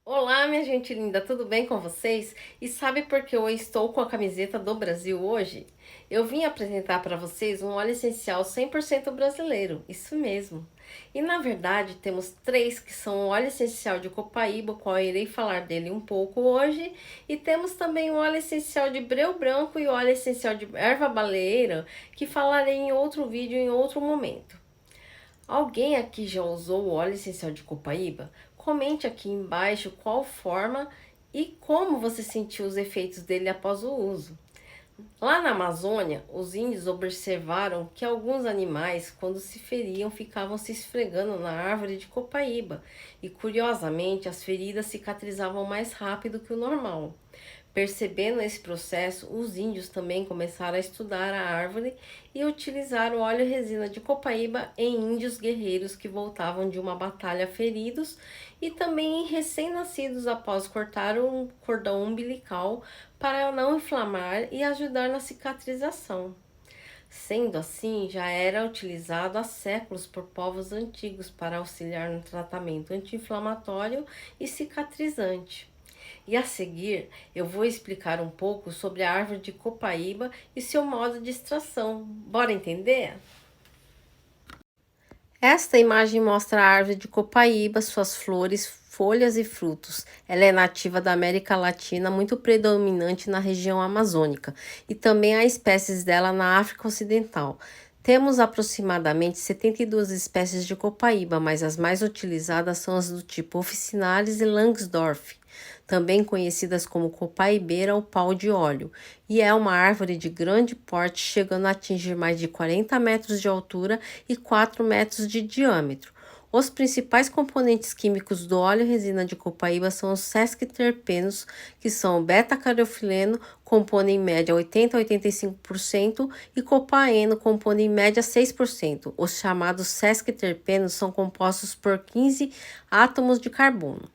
Olá, minha gente linda, tudo bem com vocês? E sabe por que eu estou com a camiseta do Brasil hoje? Eu vim apresentar para vocês um óleo essencial 100% brasileiro, isso mesmo. E na verdade temos três que são o óleo essencial de copaíba, o qual eu irei falar dele um pouco hoje, e temos também o óleo essencial de breu branco e o óleo essencial de erva baleeira, que falarei em outro vídeo em outro momento. Alguém aqui já usou o óleo essencial de copaíba? Comente aqui embaixo qual forma e como você sentiu os efeitos dele após o uso. Lá na Amazônia, os índios observaram que alguns animais, quando se feriam, ficavam se esfregando na árvore de copaíba e, curiosamente, as feridas cicatrizavam mais rápido que o normal. Percebendo esse processo, os índios também começaram a estudar a árvore e utilizar o óleo resina de copaíba em índios guerreiros que voltavam de uma batalha feridos e também em recém-nascidos após cortar um cordão umbilical para não inflamar e ajudar na cicatrização. Sendo assim, já era utilizado há séculos por povos antigos para auxiliar no tratamento anti-inflamatório e cicatrizante. E a seguir, eu vou explicar um pouco sobre a árvore de copaíba e seu modo de extração. Bora entender? Esta imagem mostra a árvore de copaíba, suas flores, folhas e frutos. Ela é nativa da América Latina, muito predominante na região amazônica, e também há espécies dela na África Ocidental. Temos aproximadamente 72 espécies de copaíba, mas as mais utilizadas são as do tipo officinalis e Langsdorff, também conhecidas como copaibeira ou pau de óleo, e é uma árvore de grande porte, chegando a atingir mais de 40 metros de altura e 4 metros de diâmetro. Os principais componentes químicos do óleo resina de copaíba são os sesquiterpenos, que são o beta-caroteno, compõe em média 80 a 85%, e copaeno, compõe em média 6%. Os chamados sesquiterpenos são compostos por 15 átomos de carbono.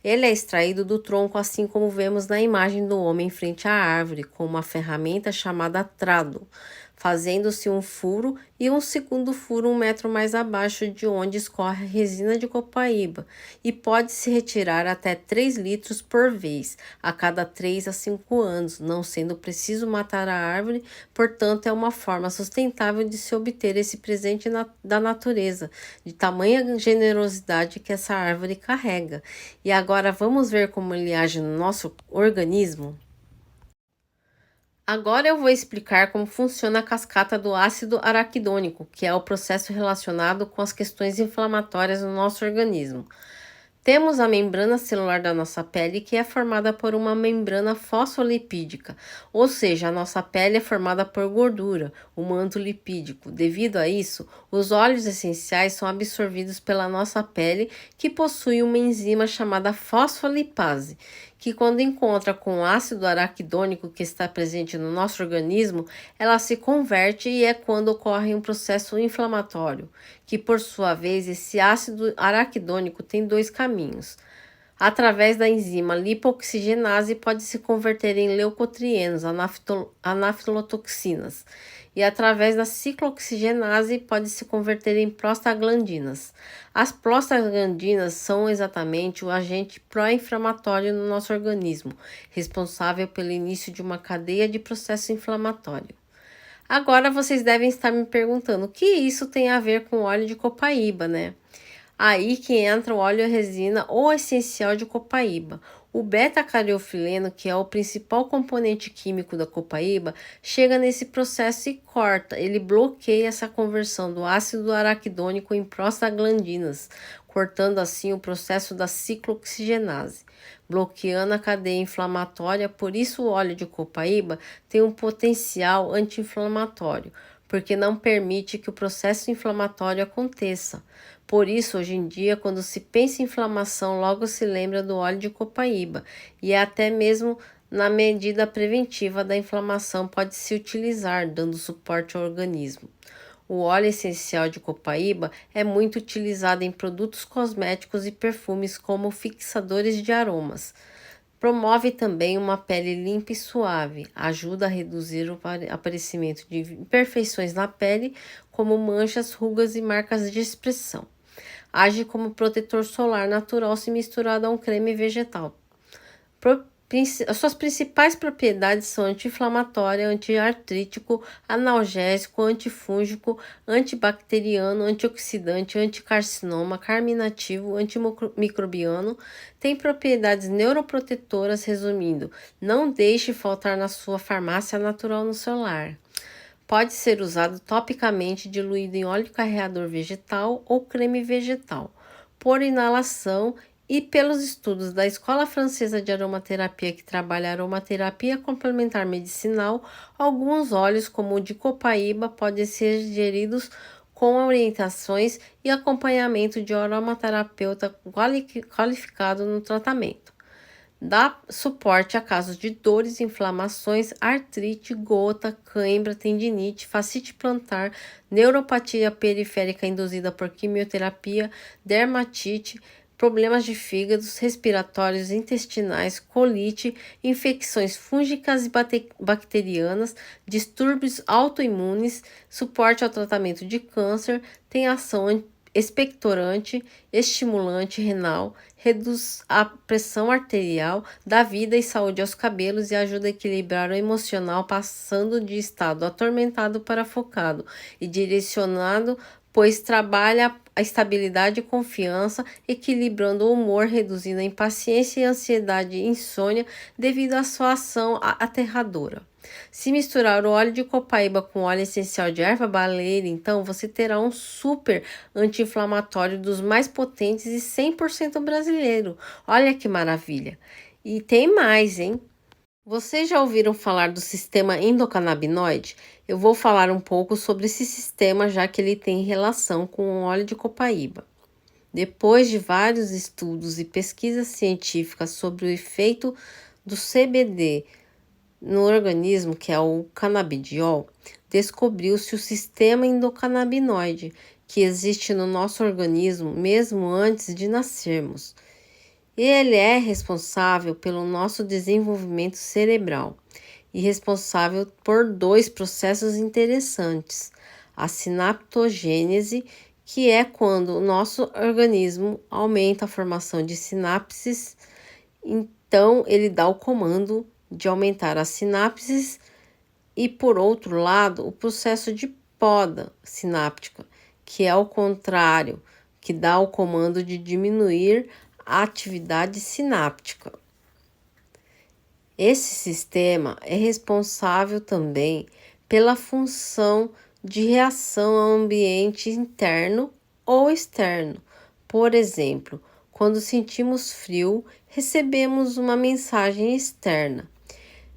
Ele é extraído do tronco, assim como vemos na imagem do homem em frente à árvore, com uma ferramenta chamada trado, fazendo-se um furo e um segundo furo 1 metro mais abaixo de onde escorre a resina de copaíba, e pode-se retirar até 3 litros por vez, a cada 3 a 5 anos, não sendo preciso matar a árvore. Portanto, é uma forma sustentável de se obter esse presente da natureza, de tamanha generosidade que essa árvore carrega. E agora vamos ver como ele age no nosso organismo? Agora eu vou explicar como funciona a cascata do ácido araquidônico, que é o processo relacionado com as questões inflamatórias no nosso organismo. Temos a membrana celular da nossa pele, que é formada por uma membrana fosfolipídica, ou seja, a nossa pele é formada por gordura, o manto lipídico. Devido a isso, os óleos essenciais são absorvidos pela nossa pele, que possui uma enzima chamada fosfolipase, que quando encontra com o ácido araquidônico que está presente no nosso organismo, ela se converte, e é quando ocorre um processo inflamatório, que por sua vez esse ácido araquidônico tem dois caminhos. Através da enzima lipoxigenase pode se converter em leucotrienos, anafilotoxinas, e através da ciclooxigenase pode se converter em prostaglandinas. As prostaglandinas são exatamente o agente pró-inflamatório no nosso organismo, responsável pelo início de uma cadeia de processo inflamatório. Agora vocês devem estar me perguntando o que isso tem a ver com óleo de copaíba, né? Aí que entra o óleo resina ou essencial de copaíba. O beta-cariofileno, que é o principal componente químico da copaíba, chega nesse processo e corta. Ele bloqueia essa conversão do ácido araquidônico em prostaglandinas, cortando assim o processo da ciclooxigenase, bloqueando a cadeia inflamatória. Por isso, o óleo de copaíba tem um potencial anti-inflamatório, porque não permite que o processo inflamatório aconteça. Por isso, hoje em dia, quando se pensa em inflamação, logo se lembra do óleo de copaíba, e até mesmo na medida preventiva da inflamação pode se utilizar, dando suporte ao organismo. O óleo essencial de copaíba é muito utilizado em produtos cosméticos e perfumes como fixadores de aromas. Promove também uma pele limpa e suave, ajuda a reduzir o aparecimento de imperfeições na pele, como manchas, rugas e marcas de expressão. Age como protetor solar natural se misturado a um creme vegetal. As suas principais propriedades são anti-inflamatório, anti-artrítico, analgésico, antifúngico, antibacteriano, antioxidante, anticarcinoma, carminativo, antimicrobiano. Tem propriedades neuroprotetoras, resumindo, não deixe faltar na sua farmácia natural no seu lar. Pode ser usado topicamente diluído em óleo carreador vegetal ou creme vegetal, por inalação e pelos estudos da Escola Francesa de Aromaterapia, que trabalha aromaterapia complementar medicinal, alguns óleos, como o de copaíba, podem ser digeridos com orientações e acompanhamento de aromaterapeuta qualificado no tratamento. Dá suporte a casos de dores, inflamações, artrite, gota, cãibra, tendinite, fascite plantar, neuropatia periférica induzida por quimioterapia, dermatite, problemas de fígados, respiratórios, intestinais, colite, infecções fúngicas e bacterianas, distúrbios autoimunes, suporte ao tratamento de câncer, tem ação expectorante, estimulante renal, reduz a pressão arterial, dá vida e saúde aos cabelos e ajuda a equilibrar o emocional, passando de estado atormentado para focado e direcionado, pois trabalha a estabilidade e confiança, equilibrando o humor, reduzindo a impaciência e a ansiedade e insônia devido à sua ação aterradora. Se misturar o óleo de copaíba com óleo essencial de erva baleeira, então você terá um super anti-inflamatório dos mais potentes e 100% brasileiro. Olha que maravilha! E tem mais, hein? Vocês já ouviram falar do sistema endocannabinoide? Eu vou falar um pouco sobre esse sistema, já que ele tem relação com o óleo de copaíba. Depois de vários estudos e pesquisas científicas sobre o efeito do CBD no organismo, que é o canabidiol, descobriu-se o sistema endocannabinoide, que existe no nosso organismo mesmo antes de nascermos. Ele é responsável pelo nosso desenvolvimento cerebral e responsável por dois processos interessantes: a sinaptogênese, que é quando o nosso organismo aumenta a formação de sinapses, então ele dá o comando de aumentar as sinapses, e por outro lado, o processo de poda sináptica, que é o contrário, que dá o comando de diminuir a atividade sináptica. Esse sistema é responsável também pela função de reação ao ambiente interno ou externo. Por exemplo, quando sentimos frio, recebemos uma mensagem externa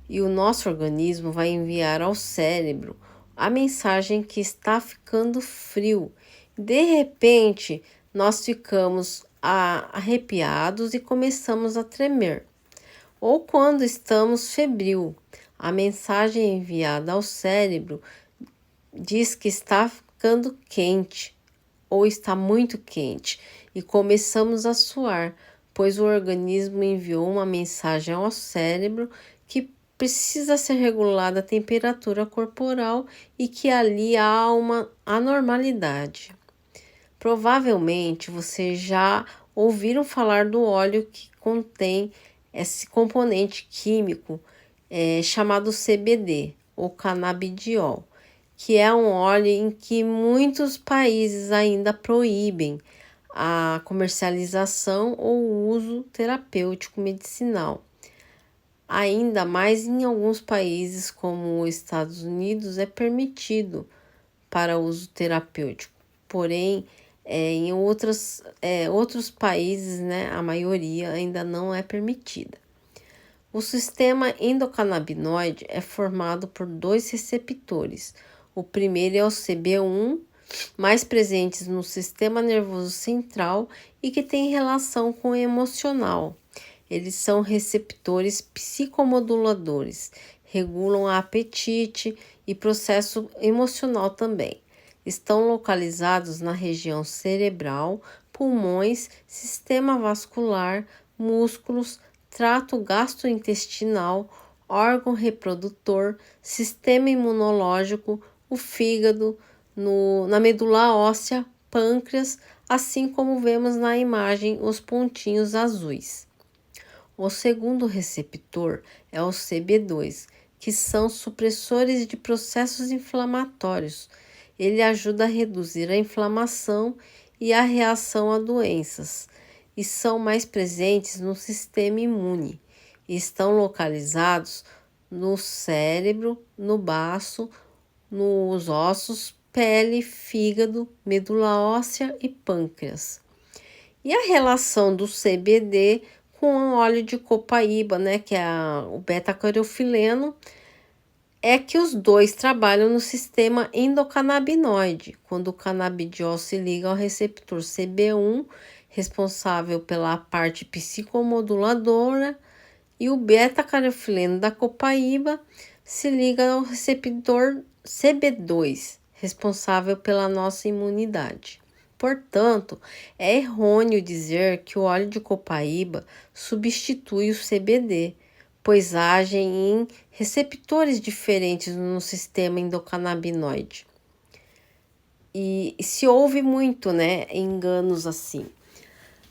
e o nosso organismo vai enviar ao cérebro a mensagem que está ficando frio. De repente, nós ficamos arrepiados e começamos a tremer. Ou quando estamos febril, a mensagem enviada ao cérebro diz que está ficando quente ou está muito quente e começamos a suar, pois o organismo enviou uma mensagem ao cérebro que precisa ser regulada a temperatura corporal e que ali há uma anormalidade. Provavelmente vocês já ouviram falar do óleo que contém esse componente químico chamado CBD, ou canabidiol, que é um óleo em que muitos países ainda proíbem a comercialização ou o uso terapêutico medicinal. Ainda mais em alguns países, como os Estados Unidos, é permitido para uso terapêutico. Porém, em outros países, né, a maioria ainda não é permitida. O sistema endocannabinoide é formado por dois receptores. O primeiro é o CB1, mais presentes no sistema nervoso central e que tem relação com o emocional. Eles são receptores psicomoduladores, regulam o apetite e processo emocional também. Estão localizados na região cerebral, pulmões, sistema vascular, músculos, trato gastrointestinal, órgão reprodutor, sistema imunológico, o fígado, na medula óssea, pâncreas, assim como vemos na imagem os pontinhos azuis. O segundo receptor é o CB2, que são supressores de processos inflamatórios. Ele ajuda a reduzir a inflamação e a reação a doenças, e são mais presentes no sistema imune. Estão localizados no cérebro, no baço, nos ossos, pele, fígado, medula óssea e pâncreas. E a relação do CBD com o óleo de copaíba, né, que é o beta-carotenoide, é que os dois trabalham no sistema endocannabinoide, quando o canabidiol se liga ao receptor CB1, responsável pela parte psicomoduladora, e o beta-carotenoide da copaíba se liga ao receptor CB2, responsável pela nossa imunidade. Portanto, é errôneo dizer que o óleo de copaíba substitui o CBD, pois agem em receptores diferentes no sistema endocannabinoide. E se ouve muito, né, enganos assim.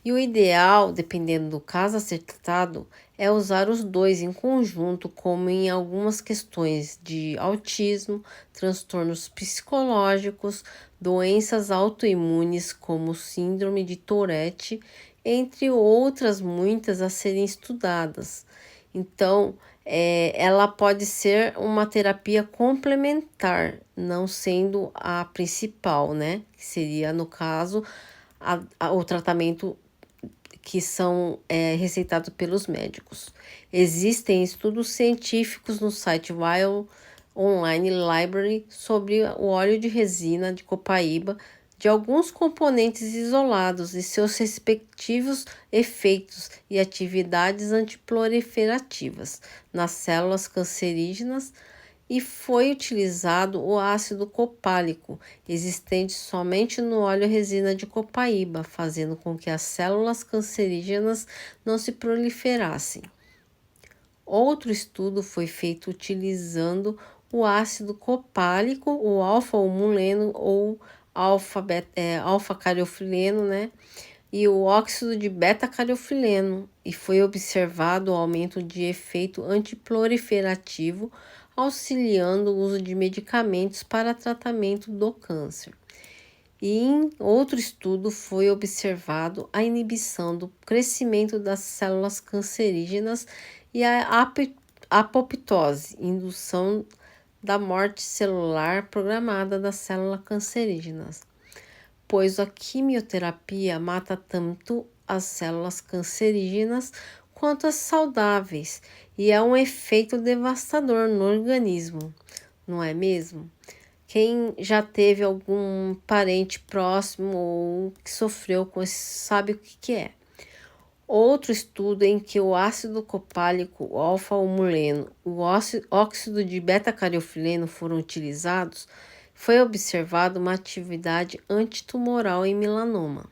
E o ideal, dependendo do caso a ser tratado, é usar os dois em conjunto, como em algumas questões de autismo, transtornos psicológicos, doenças autoimunes como síndrome de Tourette, entre outras muitas a serem estudadas. Então, ela pode ser uma terapia complementar, não sendo a principal, né? Que seria, no caso, o tratamento que são receitados pelos médicos. Existem estudos científicos no site Wild Online Library sobre o óleo de resina de copaíba, de alguns componentes isolados e seus respectivos efeitos e atividades antiproliferativas nas células cancerígenas, e foi utilizado o ácido copálico, existente somente no óleo resina de copaíba, fazendo com que as células cancerígenas não se proliferassem. Outro estudo foi feito utilizando o ácido copálico, o alfa-humuleno ou alfa-cariofileno, né? E o óxido de beta-cariofileno, e foi observado o aumento de efeito antiproliferativo, auxiliando o uso de medicamentos para tratamento do câncer. E em outro estudo foi observado a inibição do crescimento das células cancerígenas e a apoptose, indução da morte celular programada das células cancerígenas, pois a quimioterapia mata tanto as células cancerígenas quanto as saudáveis, e é um efeito devastador no organismo, não é mesmo? Quem já teve algum parente próximo ou que sofreu com isso sabe o que é. Outro estudo em que o ácido copálico, o alfa-humuleno, o óxido de beta-cariofileno foram utilizados, foi observada uma atividade antitumoral em melanoma.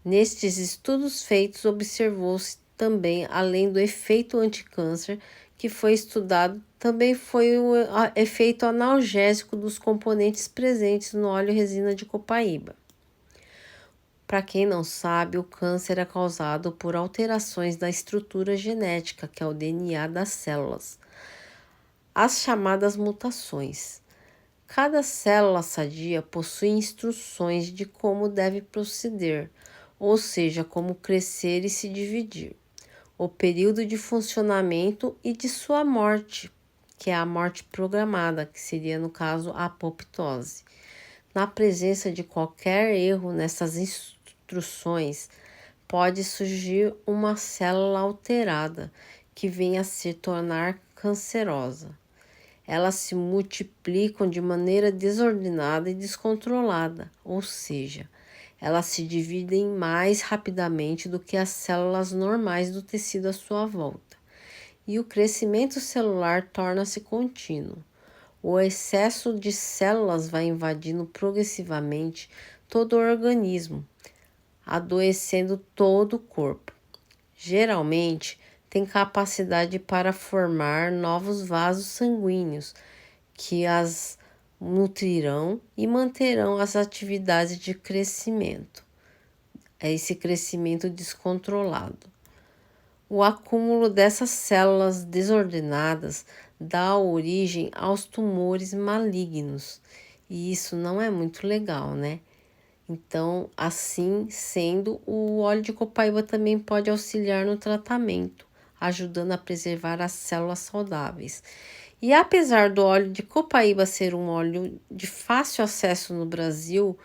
Nestes estudos feitos, observou-se também, além do efeito anticâncer que foi estudado, também foi o efeito analgésico dos componentes presentes no óleo resina de copaíba. Para quem não sabe, o câncer é causado por alterações da estrutura genética, que é o DNA das células, as chamadas mutações. Cada célula sadia possui instruções de como deve proceder, ou seja, como crescer e se dividir, o período de funcionamento e de sua morte, que é a morte programada, que seria, no caso, a apoptose. Na presença de qualquer erro nessas instruções, pode surgir uma célula alterada que venha a se tornar cancerosa. Elas se multiplicam de maneira desordenada e descontrolada, ou seja, elas se dividem mais rapidamente do que as células normais do tecido à sua volta, e o crescimento celular torna-se contínuo. O excesso de células vai invadindo progressivamente todo o organismo, adoecendo todo o corpo. Geralmente, tem capacidade para formar novos vasos sanguíneos que as nutrirão e manterão as atividades de crescimento. esse crescimento descontrolado. O acúmulo dessas células desordenadas dá origem aos tumores malignos, e isso não é muito legal, né? Então, assim sendo, o óleo de copaíba também pode auxiliar no tratamento, ajudando a preservar as células saudáveis. E apesar do óleo de copaíba ser um óleo de fácil acesso no Brasil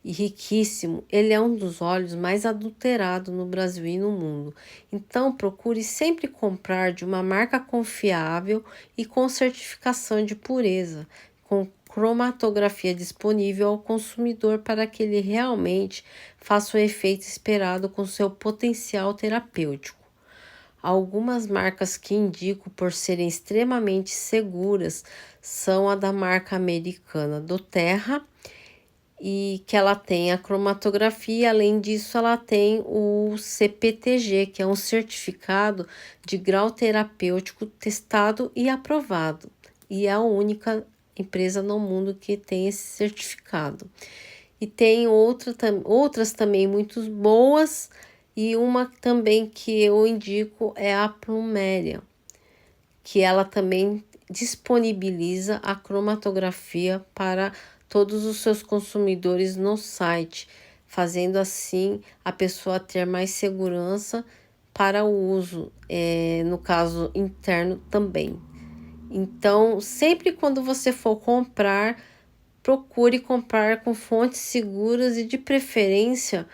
e riquíssimo, ele é um dos óleos mais adulterados no Brasil e no mundo. Então, procure sempre comprar de uma marca confiável e com certificação de pureza, com cromatografia disponível ao consumidor para que ele realmente faça o efeito esperado com seu potencial terapêutico. Algumas marcas que indico por serem extremamente seguras são a da marca americana doTERRA, e que ela tem a cromatografia. Além disso, ela tem o CPTG, que é um certificado de grau terapêutico testado e aprovado, e é a única empresa no mundo que tem esse certificado. E tem outras também muito boas, e uma também que eu indico é a Pluméria, que ela também disponibiliza a cromatografia para todos os seus consumidores no site, fazendo assim a pessoa ter mais segurança para o uso, no caso interno também. Então, sempre quando você for comprar, procure comprar com fontes seguras e de preferência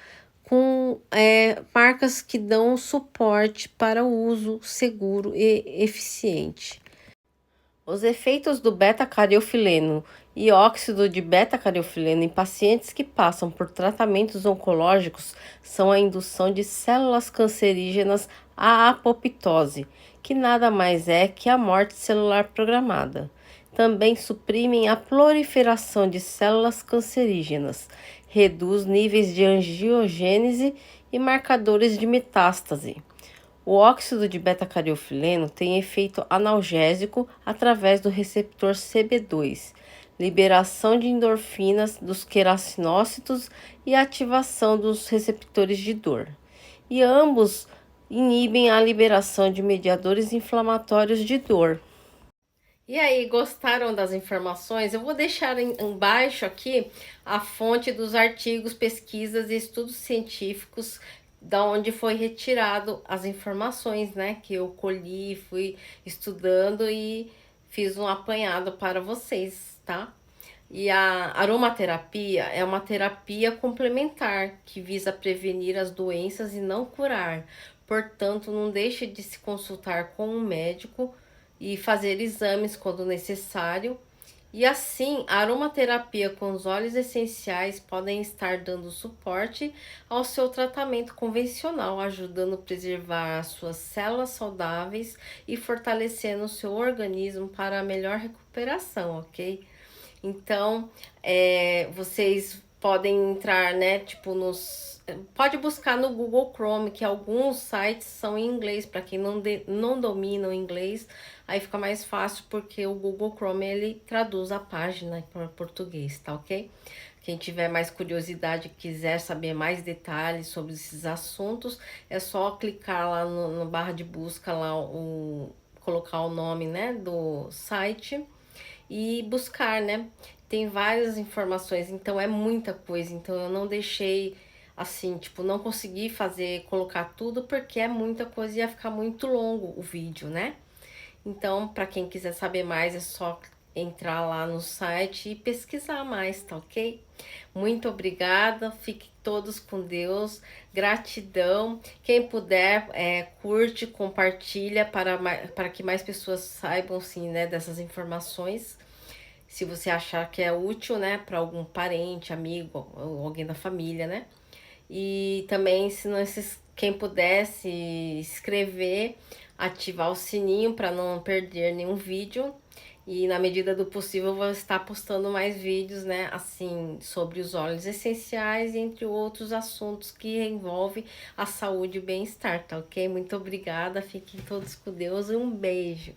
com marcas que dão suporte para o uso seguro e eficiente. Os efeitos do beta-cariofileno e óxido de beta-cariofileno em pacientes que passam por tratamentos oncológicos são a indução de células cancerígenas à apoptose, que nada mais é que a morte celular programada. Também suprimem a proliferação de células cancerígenas, reduz níveis de angiogênese e marcadores de metástase. O óxido de beta-cariofileno tem efeito analgésico através do receptor CB2, liberação de endorfinas dos queracinócitos e ativação dos receptores de dor. E ambos inibem a liberação de mediadores inflamatórios de dor. E aí, gostaram das informações? Eu vou deixar embaixo aqui a fonte dos artigos, pesquisas e estudos científicos da onde foi retirado as informações, né, que eu colhi, fui estudando e fiz um apanhado para vocês, tá? E a aromaterapia é uma terapia complementar que visa prevenir as doenças e não curar. Portanto, não deixe de se consultar com um médico e fazer exames quando necessário. E assim, a aromaterapia com os óleos essenciais podem estar dando suporte ao seu tratamento convencional, ajudando a preservar as suas células saudáveis e fortalecendo o seu organismo para a melhor recuperação, ok? Então, vocês podem entrar, né, tipo, pode buscar no Google Chrome, que alguns sites são em inglês, para quem não domina o inglês, aí fica mais fácil, porque o Google Chrome, ele traduz a página para português, tá ok? Quem tiver mais curiosidade, quiser saber mais detalhes sobre esses assuntos, é só clicar lá no barra de busca, lá colocar o nome, né, do site e buscar, né? Tem várias informações, então é muita coisa, então eu não deixei assim, tipo, não consegui colocar tudo porque é muita coisa e ia ficar muito longo o vídeo, né? Então, para quem quiser saber mais, é só entrar lá no site e pesquisar mais, tá ok? Muito obrigada, fiquem todos com Deus, gratidão. Quem puder, curte, compartilha para que mais pessoas saibam, sim, né, dessas informações. Se você achar que é útil, né, para algum parente, amigo, ou alguém da família, né? E também, se não, quem puder se inscrever, ativar o sininho para não perder nenhum vídeo. E na medida do possível, eu vou estar postando mais vídeos, né, assim, sobre os óleos essenciais, entre outros assuntos que envolvem a saúde e o bem-estar, tá ok? Muito obrigada, fiquem todos com Deus e um beijo.